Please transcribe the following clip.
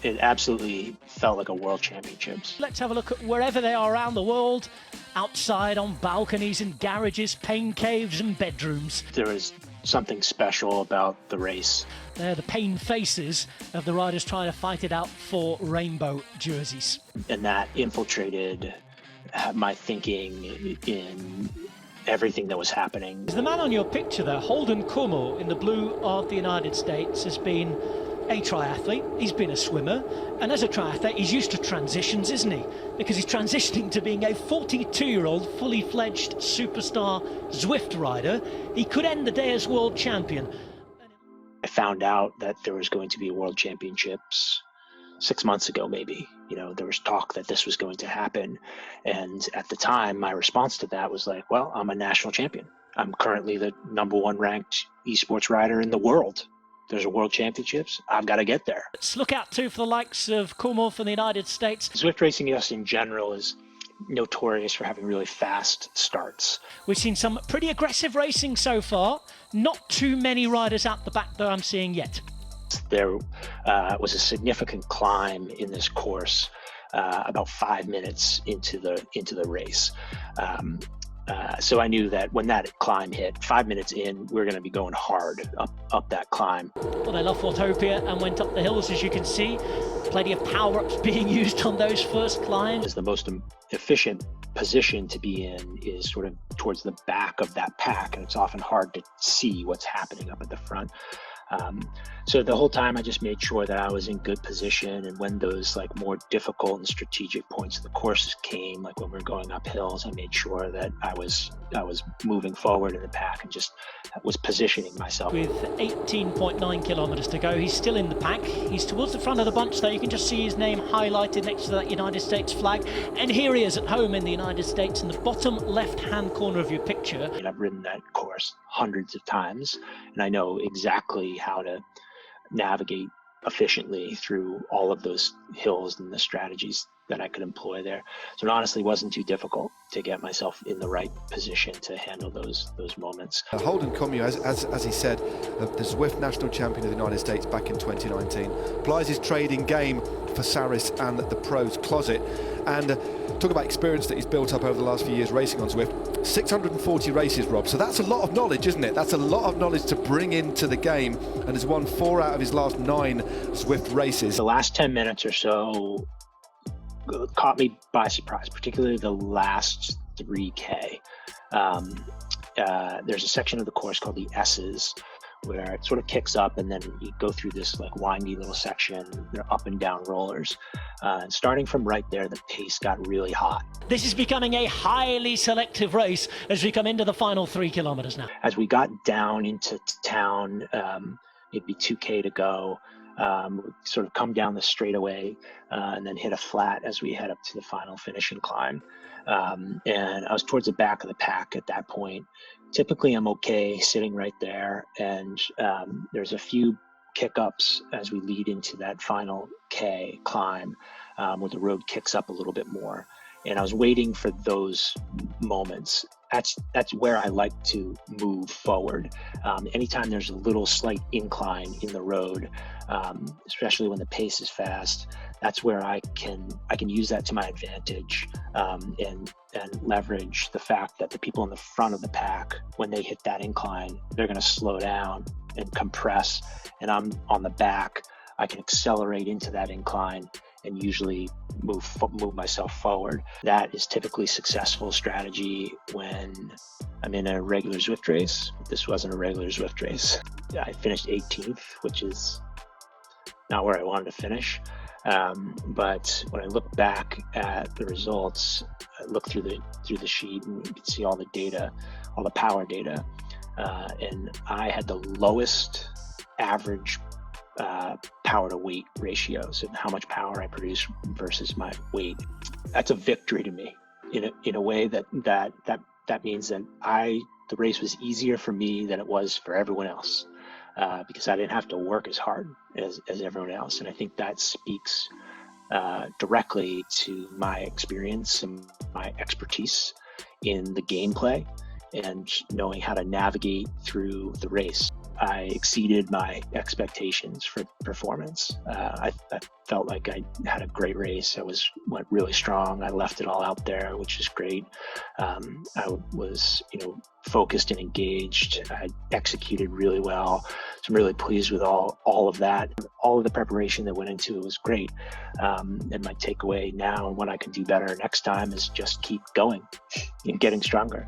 It absolutely felt like a world championships. Let's have a look at wherever they are around the world, outside on balconies and garages, pain caves and bedrooms. There was something special about the race. They're the pain faces of the riders trying to fight it out for rainbow jerseys. And that infiltrated my thinking in everything that was happening. The man on your picture there, Holden Cameau, in the blue of the United States, has been a triathlete, he's been a swimmer, and as a triathlete he's used to transitions, isn't he? Because he's transitioning to being a 42-year-old fully fledged superstar Zwift rider. He could end the day as world champion. I found out that there was going to be a world championships 6 months ago, maybe. You know, there was talk that this was going to happen, and at the time my response to that was like, well, I'm a national champion. I'm currently the #1 ranked esports rider in the world. There's a world championships, I've got to get there. Let's look out too for the likes of Comeau from the United States. Zwift racing just in general is notorious for having really fast starts. We've seen some pretty aggressive racing so far. Not too many riders out the back though I'm seeing yet. There was a significant climb in this course about 5 minutes into the race. So I knew that when that climb hit, 5 minutes in, we're going to be going hard up that climb. Well, they left Autopia and went up the hills, as you can see. Plenty of power-ups being used on those first climbs. The most efficient position to be in is sort of towards the back of that pack, and it's often hard to see what's happening up at the front. So the whole time I just made sure that I was in good position, and when those like more difficult and strategic points of the courses came, like when we were going up hills, I made sure that I was moving forward in the pack and just was positioning myself. With 18.9 kilometers to go, he's still in the pack. He's towards the front of the bunch there. You can just see his name highlighted next to that United States flag. And here he is at home in the United States in the bottom left-hand corner of your picture. And I've ridden that course hundreds of times, and I know exactly how to navigate efficiently through all of those hills and the strategies that I could employ there. So it honestly wasn't too difficult to get myself in the right position to handle those moments. Holden Cameau, as he said, the Zwift national champion of the United States back in 2019, plies his trade in game for Saris and the pros closet. And talk about experience that he's built up over the last few years racing on Zwift. 640 races, Rob. So that's a lot of knowledge, isn't it? That's a lot of knowledge to bring into the game, and has won 4 out of his last 9 Zwift races. The last 10 minutes or so caught me by surprise, particularly the last 3K. There's a section of the course called the S's, where it sort of kicks up, and then you go through this like windy little section. They're up and down rollers. And starting from right there, the pace got really hot. This is becoming a highly selective race as we come into the final 3 kilometers now. As we got down into town, maybe 2K to go, sort of come down the straightaway and then hit a flat as we head up to the final finishing climb. And I was towards the back of the pack at that point. Typically I'm okay sitting right there, and there's a few kick-ups as we lead into that final K climb, where the road kicks up a little bit more. And I was waiting for those moments. That's where I like to move forward. Anytime there's a little slight incline in the road, especially when the pace is fast, that's where I can use that to my advantage, and leverage the fact that the people in the front of the pack, when they hit that incline, they're going to slow down and compress, and I'm on the back. I can accelerate into that incline and usually move myself forward. That is typically successful strategy when I'm in a regular Zwift race. This wasn't a regular Zwift race. I finished 18th, which is not where I wanted to finish. But when I look back at the results, I look through the sheet, and you can see all the data, all the power data, and I had the lowest average power to weight ratio, so how much power I produce versus my weight. That's a victory to me in a way that means that the race was easier for me than it was for everyone else, because I didn't have to work as hard as everyone else. And I think that speaks directly to my experience and my expertise in the gameplay and knowing how to navigate through the race. I exceeded my expectations for performance. I felt like I had a great race. Went really strong. I left it all out there, which is great. I was, focused and engaged. I executed really well. So I'm really pleased with all of that. All of the preparation that went into it was great. And my takeaway now and what I can do better next time is just keep going and getting stronger.